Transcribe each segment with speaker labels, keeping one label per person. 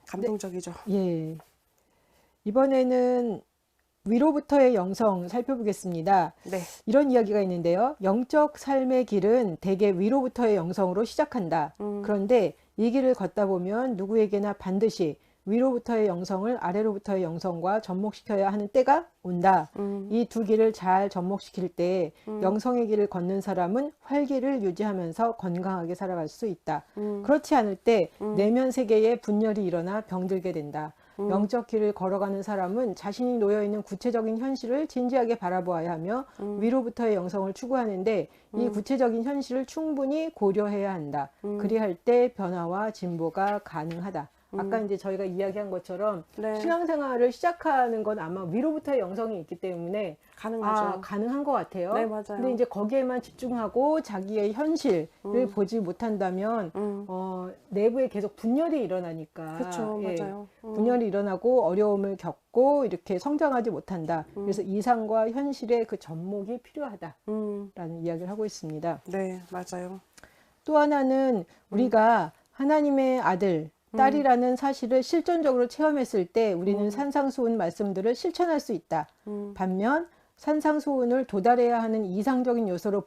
Speaker 1: 감동적이죠.
Speaker 2: 예. 이번에는 위로부터의 영성 살펴보겠습니다.
Speaker 1: 네.
Speaker 2: 이런 이야기가 있는데요. 영적 삶의 길은 대개 위로부터의 영성으로 시작한다. 그런데 이 길을 걷다 보면 누구에게나 반드시 위로부터의 영성을 아래로부터의 영성과 접목시켜야 하는 때가 온다. 이 두 길을 잘 접목시킬 때 영성의 길을 걷는 사람은 활기를 유지하면서 건강하게 살아갈 수 있다. 그렇지 않을 때 내면 세계에 분열이 일어나 병들게 된다. 영적 길을 걸어가는 사람은 자신이 놓여있는 구체적인 현실을 진지하게 바라보아야 하며 위로부터의 영성을 추구하는데 이 구체적인 현실을 충분히 고려해야 한다. 그리할 때 변화와 진보가 가능하다. 아까 이제 저희가 이야기한 것처럼
Speaker 1: 네.
Speaker 2: 신앙생활을 시작하는 건 아마 위로부터의 영성이 있기 때문에
Speaker 1: 가능하죠.
Speaker 2: 가능한 것 같아요.
Speaker 1: 네, 맞아요.
Speaker 2: 근데 이제 거기에만 집중하고 자기의 현실을 보지 못한다면 내부에 계속 분열이 일어나니까
Speaker 1: 그렇죠, 맞아요.
Speaker 2: 분열이 일어나고 어려움을 겪고 이렇게 성장하지 못한다. 그래서 이상과 현실의 그 접목이 필요하다라는 이야기를 하고 있습니다.
Speaker 1: 네, 맞아요.
Speaker 2: 또 하나는 우리가 하나님의 아들 딸이라는 사실을 실존적으로 체험했을 때 우리는 산상수훈 말씀들을 실천할 수 있다. 반면 산상수훈을 도달해야 하는 이상적인 요소로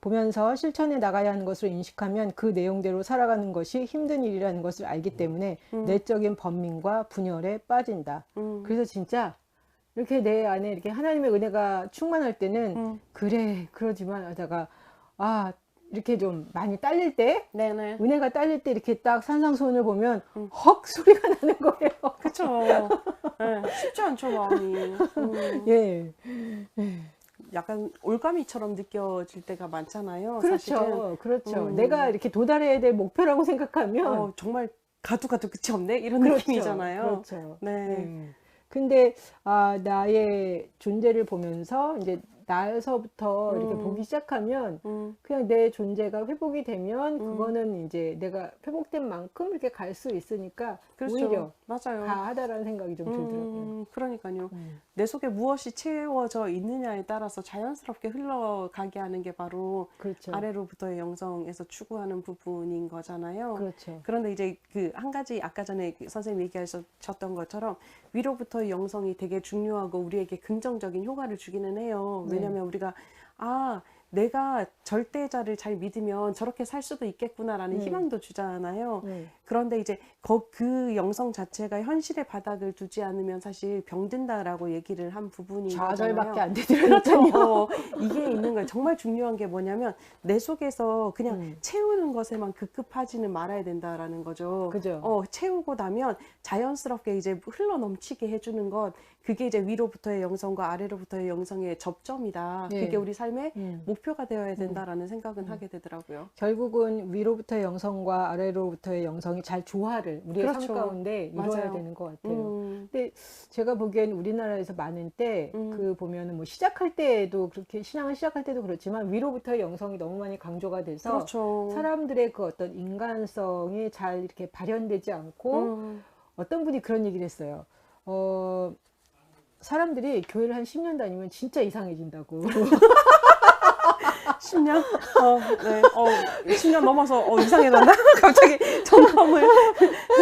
Speaker 2: 보면서 실천해 나가야 하는 것을 인식하면 그 내용대로 살아가는 것이 힘든 일이라는 것을 알기 때문에 내적인 번민과 분열에 빠진다. 그래서 진짜 이렇게 내 안에 이렇게 하나님의 은혜가 충만할 때는 그래 그러지만 하다가 이렇게 좀 많이 딸릴 때,
Speaker 1: 네네.
Speaker 2: 은혜가 딸릴 때 이렇게 딱 산상수훈을 보면 헉 소리가 나는 거예요.
Speaker 1: 그쵸. 네, 쉽지 않죠, 마음이.
Speaker 2: 예.
Speaker 1: 약간 올가미처럼 느껴질 때가 많잖아요.
Speaker 2: 그렇죠.
Speaker 1: 사실은.
Speaker 2: 그렇죠. 내가 이렇게 도달해야 될 목표라고 생각하면
Speaker 1: 정말 가도 끝이 없네? 이런
Speaker 2: 그렇죠.
Speaker 1: 느낌이잖아요.
Speaker 2: 그렇죠.
Speaker 1: 네.
Speaker 2: 근데 나의 존재를 보면서 이제 나에서부터 이렇게 보기 시작하면 그냥 내 존재가 회복이 되면 그거는 이제 내가 회복된 만큼 이렇게 갈 수 있으니까
Speaker 1: 그렇죠.
Speaker 2: 오히려
Speaker 1: 맞아요.
Speaker 2: 가하다라는 생각이 좀 들더라고요.
Speaker 1: 그러니까요. 내 속에 무엇이 채워져 있느냐에 따라서 자연스럽게 흘러가게 하는 게 바로
Speaker 2: 그렇죠.
Speaker 1: 아래로부터의 영성에서 추구하는 부분인 거잖아요.
Speaker 2: 그렇죠.
Speaker 1: 그런데 이제 그 한 가지 아까 전에 선생님 얘기하셨던 것처럼 위로부터의 영성이 되게 중요하고 우리에게 긍정적인 효과를 주기는 해요. 왜냐하면 우리가 내가 절대자를 잘 믿으면 저렇게 살 수도 있겠구나라는 희망도 주잖아요. 그런데 이제 그 영성 자체가 현실의 바닥을 두지 않으면 사실 병든다라고 얘기를 한 부분인
Speaker 2: 좌절밖에
Speaker 1: 거잖아요.
Speaker 2: 안 되더라고요.
Speaker 1: 그렇죠. 이게 있는 거예요. 정말 중요한 게 뭐냐면 내 속에서 그냥 채우는 것에만 급급하지는 말아야 된다라는 거죠.
Speaker 2: 그죠.
Speaker 1: 채우고 나면 자연스럽게 이제 흘러 넘치게 해주는 것, 그게 이제 위로부터의 영성과 아래로부터의 영성의 접점이다. 그게 우리 삶의 목표가 되어야 된다라는 생각은 하게 되더라고요.
Speaker 2: 결국은 위로부터의 영성과 아래로부터의 영성이 잘 조화를 우리의 삶
Speaker 1: 그렇죠.
Speaker 2: 가운데 이루어야
Speaker 1: 맞아요.
Speaker 2: 되는 것 같아요. 근데 제가 보기엔 우리나라에서 많은 때 그 보면은 뭐 시작할 때에도 그렇게 신앙을 시작할 때도 그렇지만 위로부터의 영성이 너무 많이 강조가 돼서
Speaker 1: 그렇죠.
Speaker 2: 사람들의 그 어떤 인간성이 잘 이렇게 발현되지 않고 어떤 분이 그런 얘기를 했어요. 사람들이 교회를 한 10년 다니면 진짜 이상해진다고.
Speaker 1: 10년? 네. 10년 넘어서 이상해졌나? 갑자기 점검을.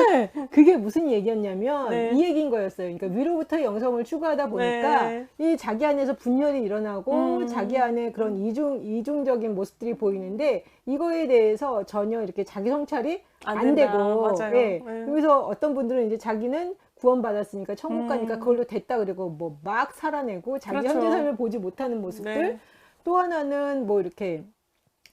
Speaker 2: 네, 그게 무슨 얘기였냐면
Speaker 1: 네.
Speaker 2: 이 얘기인 거였어요. 그러니까 위로부터 영성을 추구하다 보니까
Speaker 1: 네.
Speaker 2: 이 자기 안에서 분열이 일어나고 자기 안에 그런 이중적인 모습들이 보이는데 이거에 대해서 전혀 이렇게 자기 성찰이 안
Speaker 1: 된다.
Speaker 2: 되고
Speaker 1: 맞아요.
Speaker 2: 예.
Speaker 1: 네.
Speaker 2: 그래서 어떤 분들은 이제 자기는 구원받았으니까 천국 가니까 그걸로 됐다 그리고 뭐 막 살아내고 자기
Speaker 1: 그렇죠.
Speaker 2: 현재 삶을 보지 못하는 모습들.
Speaker 1: 네.
Speaker 2: 또 하나는 뭐 이렇게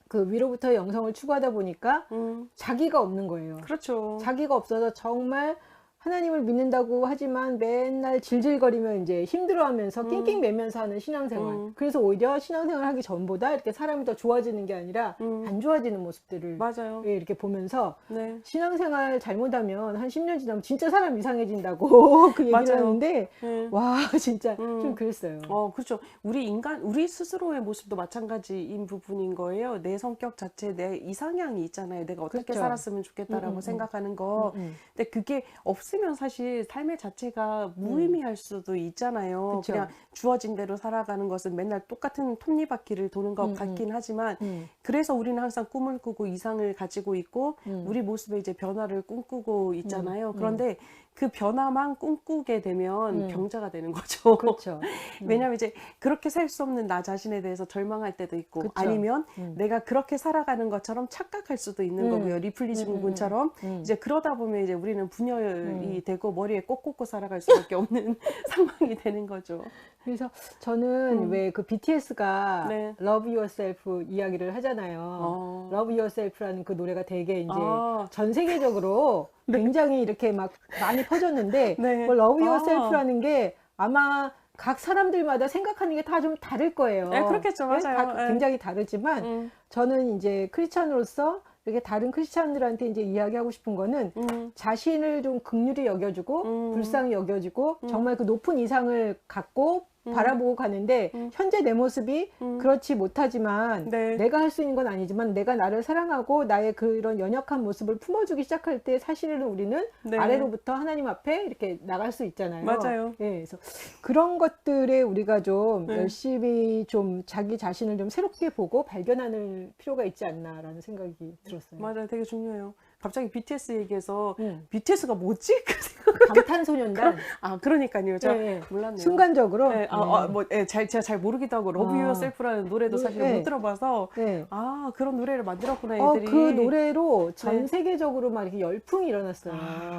Speaker 2: 그 위로부터의 영성을 추구하다 보니까 자기가 없는 거예요.
Speaker 1: 그렇죠.
Speaker 2: 자기가 없어서 정말 하나님을 믿는다고 하지만 맨날 질질거리며 이제 힘들어하면서 낑낑매면서 하는 신앙생활. 그래서 오히려 신앙생활 하기 전보다 이렇게 사람이 더 좋아지는 게 아니라 안 좋아지는 모습들을
Speaker 1: 맞아요.
Speaker 2: 이렇게 보면서
Speaker 1: 네.
Speaker 2: 신앙생활 잘못하면 한 10년 지나면 진짜 사람 이상해진다고 그 얘기를
Speaker 1: 맞아요.
Speaker 2: 하는데
Speaker 1: 네.
Speaker 2: 와 진짜 좀 그랬어요.
Speaker 1: 그렇죠. 우리 스스로의 모습도 마찬가지인 부분인 거예요. 내 성격 자체, 내 이상향이 있잖아요. 내가 어떻게
Speaker 2: 그렇죠.
Speaker 1: 살았으면 좋겠다라고 생각하는 거. 근데 그게 없을 같으면 사실 삶의 자체가 무의미할 수도 있잖아요.
Speaker 2: 그쵸.
Speaker 1: 그냥 주어진 대로 살아가는 것은 맨날 똑같은 톱니바퀴를 도는 것 같긴 하지만 그래서 우리는 항상 꿈을 꾸고 이상을 가지고 있고 우리 모습에 이제 변화를 꿈꾸고 있잖아요. 그런데 그 변화만 꿈꾸게 되면 병자가 되는 거죠.
Speaker 2: 그렇죠.
Speaker 1: 왜냐하면 이제 그렇게 살 수 없는 나 자신에 대해서 절망할 때도 있고
Speaker 2: 그쵸.
Speaker 1: 아니면 내가 그렇게 살아가는 것처럼 착각할 수도 있는 거고요. 리플리즘 군처럼 이제 그러다 보면 이제 우리는 분열이 되고 머리에 꼭 꽂고 살아갈 수밖에 없는 상황이 되는 거죠.
Speaker 2: 그래서 저는 왜 그 BTS가
Speaker 1: 네.
Speaker 2: Love Yourself 이야기를 하잖아요.
Speaker 1: 어.
Speaker 2: Love Yourself라는 그 노래가 되게 이제
Speaker 1: 아.
Speaker 2: 전 세계적으로 굉장히 이렇게 막 많이 퍼졌는데
Speaker 1: 네.
Speaker 2: 뭐 Love
Speaker 1: 아.
Speaker 2: Yourself라는 게 아마 각 사람들마다 생각하는 게 다 좀 다를 거예요.
Speaker 1: 네, 그렇겠죠. 맞아요.
Speaker 2: 다
Speaker 1: 네.
Speaker 2: 굉장히 다르지만 저는 이제 크리스찬으로서 이렇게 다른 크리스찬들한테 이제 이야기하고 싶은 거는 자신을 좀 긍휼히 여겨주고 불쌍히 여겨주고 정말 그 높은 이상을 갖고 바라보고 가는데 현재 내 모습이 그렇지 못하지만
Speaker 1: 네.
Speaker 2: 내가 할 수 있는 건 아니지만 내가 나를 사랑하고 나의 그런 연약한 모습을 품어주기 시작할 때 사실은 우리는
Speaker 1: 네.
Speaker 2: 아래로부터 하나님 앞에 이렇게 나갈 수 있잖아요.
Speaker 1: 맞아요.
Speaker 2: 예, 그래서 그런 것들에 우리가 좀
Speaker 1: 네.
Speaker 2: 열심히 좀 자기 자신을 좀 새롭게 보고 발견하는 필요가 있지 않나라는 생각이 들었어요.
Speaker 1: 맞아요. 되게 중요해요. 갑자기 BTS 얘기해서
Speaker 2: 응.
Speaker 1: BTS가 뭐지? 그 생각.
Speaker 2: 방탄소년단
Speaker 1: 아, 그러니까요. 제가
Speaker 2: 네,
Speaker 1: 몰랐네요.
Speaker 2: 순간적으로
Speaker 1: 네, 제가 잘 모르기도 하고 러브
Speaker 2: 아.
Speaker 1: 유어셀프라는 노래도 사실
Speaker 2: 네.
Speaker 1: 못 들어봐서
Speaker 2: 네.
Speaker 1: 아, 그런 노래를 만들었구나 애들이.
Speaker 2: 그 노래로 전
Speaker 1: 네.
Speaker 2: 세계적으로 막 이렇게 열풍이 일어났어요.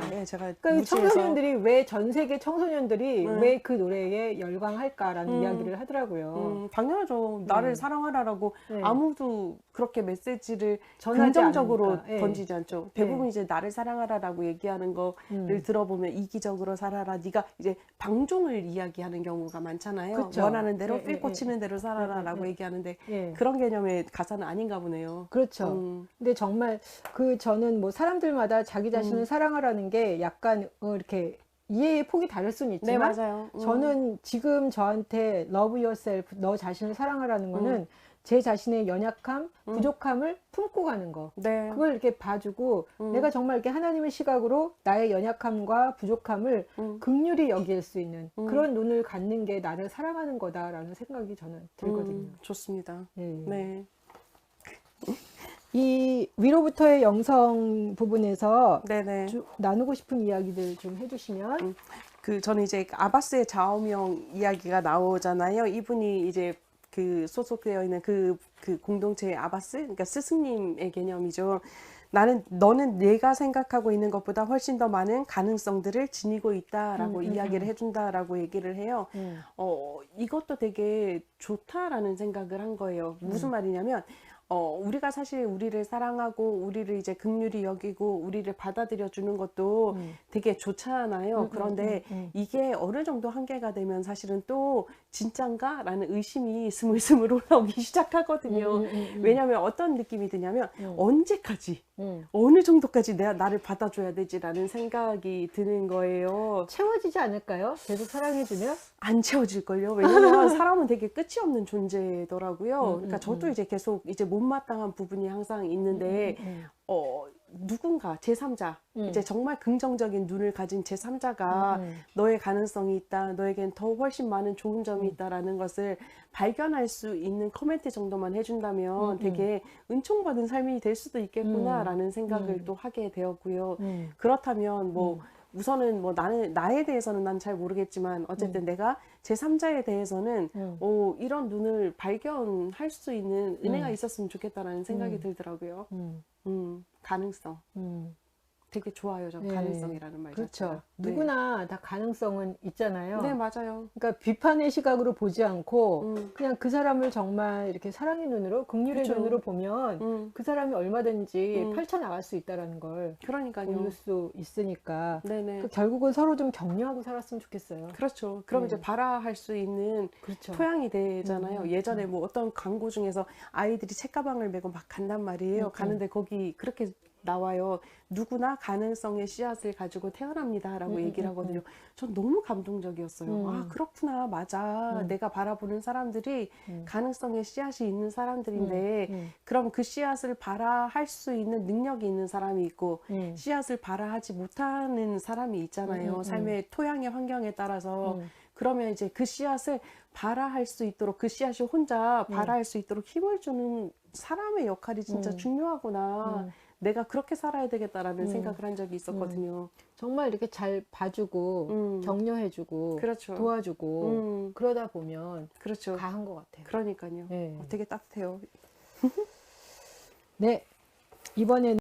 Speaker 1: 네, 제가
Speaker 2: 그러니까 이
Speaker 1: 무시해서.
Speaker 2: 청소년들이 왜 전 세계 청소년들이
Speaker 1: 네.
Speaker 2: 왜 그 노래에 열광할까라는 이야기를 하더라고요.
Speaker 1: 당연하죠. 나를 사랑하라라고
Speaker 2: 네.
Speaker 1: 아무도 그렇게 메시지를
Speaker 2: 전하지
Speaker 1: 긍정적으로
Speaker 2: 않으니까. 네.
Speaker 1: 던지지 않죠. 대부분 이제 나를 사랑하라라고 얘기하는 거를 들어보면 이기적으로 살아라. 네가 이제 방종을 이야기하는 경우가 많잖아요.
Speaker 2: 그쵸.
Speaker 1: 원하는 대로
Speaker 2: 네,
Speaker 1: 필
Speaker 2: 네,
Speaker 1: 꽂히는 대로 살아라라고
Speaker 2: 네.
Speaker 1: 얘기하는데
Speaker 2: 예.
Speaker 1: 그런 개념의 가사는 아닌가 보네요.
Speaker 2: 그렇죠. 근데 정말 저는 뭐 사람들마다 자기 자신을 사랑하라는 게 약간 이렇게 이해의 폭이 다를 수는
Speaker 1: 네,
Speaker 2: 있지만
Speaker 1: 맞아요.
Speaker 2: 저는 지금 저한테 love yourself, 너 자신을 사랑하라는 거는 제 자신의 연약함, 부족함을 품고 가는 거.
Speaker 1: 네.
Speaker 2: 그걸 이렇게 봐주고 내가 정말 이렇게 하나님의 시각으로 나의 연약함과 부족함을 긍휼히 여길 수 있는 그런 눈을 갖는 게 나를 사랑하는 거다라는 생각이 저는 들거든요.
Speaker 1: 좋습니다.
Speaker 2: 예.
Speaker 1: 네.
Speaker 2: 이 위로부터의 영성 부분에서
Speaker 1: 네네.
Speaker 2: 나누고 싶은 이야기들 좀 해주시면.
Speaker 1: 저는 이제 아바스의 좌우명 이야기가 나오잖아요. 이분이 이제 그 소속되어 있는 그 공동체의 아바스, 그러니까 스승님의 개념이죠. 너는 내가 생각하고 있는 것보다 훨씬 더 많은 가능성들을 지니고 있다라고 이야기를 해준다라고 얘기를 해요. 이것도 되게 좋다라는 생각을 한 거예요. 무슨 말이냐면, 우리가 사실 우리를 사랑하고 우리를 이제 긍휼히 여기고 우리를 받아들여 주는 것도 되게 좋잖아요. 그런데 이게 어느 정도 한계가 되면 사실은 또 진짠가? 라는 의심이 스물스물 올라오기 시작하거든요. 왜냐하면 어떤 느낌이 드냐면 언제까지 어느 정도까지 나를 받아줘야 되지라는 생각이 드는 거예요.
Speaker 2: 채워지지 않을까요? 계속 사랑해주면?
Speaker 1: 안 채워질걸요. 왜냐면 사람은 되게 끝이 없는 존재더라고요. 그러니까 저도 이제 계속 이제 못마땅한 부분이 항상 있는데, 누군가 제3자, 이제 정말 긍정적인 눈을 가진 제3자가 너의 가능성이 있다, 너에겐 더 훨씬 많은 좋은 점이 있다라는 것을 발견할 수 있는 코멘트 정도만 해준다면 되게 은총받은 삶이 될 수도 있겠구나라는 생각을 또 하게 되었고요. 그렇다면 뭐 우선은 뭐 나에 대해서는 난 잘 모르겠지만 어쨌든 내가 제3자에 대해서는 이런 눈을 발견할 수 있는 은혜가 있었으면 좋겠다라는 생각이 들더라고요. 가능성. 되게 좋아요. 저
Speaker 2: 네.
Speaker 1: 가능성이라는 말
Speaker 2: 그렇죠.
Speaker 1: 자체가. 네.
Speaker 2: 누구나 다 가능성은 있잖아요.
Speaker 1: 네, 맞아요.
Speaker 2: 그러니까 비판의 시각으로 보지 않고 그냥 그 사람을 정말 이렇게 사랑의 눈으로, 긍휼의
Speaker 1: 그쵸.
Speaker 2: 눈으로 보면 그 사람이 얼마든지 펼쳐나갈 수 있다는 걸
Speaker 1: 그러니까요.
Speaker 2: 볼 수 있으니까
Speaker 1: 네네.
Speaker 2: 결국은 서로 좀 격려하고 살았으면 좋겠어요.
Speaker 1: 그렇죠. 그럼 이제 발화할 수 있는
Speaker 2: 그렇죠.
Speaker 1: 토양이 되잖아요. 예전에 뭐 어떤 광고 중에서 아이들이 책가방을 메고 막 간단 말이에요. 가는데 거기 그렇게 나와요. 누구나 가능성의 씨앗을 가지고 태어납니다라고 얘기를 하거든요. 전 너무 감동적이었어요. 아, 그렇구나. 맞아. 내가 바라보는 사람들이 가능성의 씨앗이 있는 사람들인데 그럼 그 씨앗을 발화할 수 있는 능력이 있는 사람이 있고 씨앗을 발화하지 못하는 사람이 있잖아요. 삶의 토양의 환경에 따라서. 그러면 이제 그 씨앗을 발화할 수 있도록 그 씨앗이 혼자 발화할 수 있도록 힘을 주는 사람의 역할이 진짜 중요하구나. 내가 그렇게 살아야 되겠다라는 생각을 한 적이 있었거든요.
Speaker 2: 정말 이렇게 잘 봐주고 격려해주고
Speaker 1: 그렇죠.
Speaker 2: 도와주고 그러다 보면
Speaker 1: 그렇죠.
Speaker 2: 가한 것 같아요.
Speaker 1: 그러니까요.
Speaker 2: 네.
Speaker 1: 되게 따뜻해요.
Speaker 2: 네, 이번에는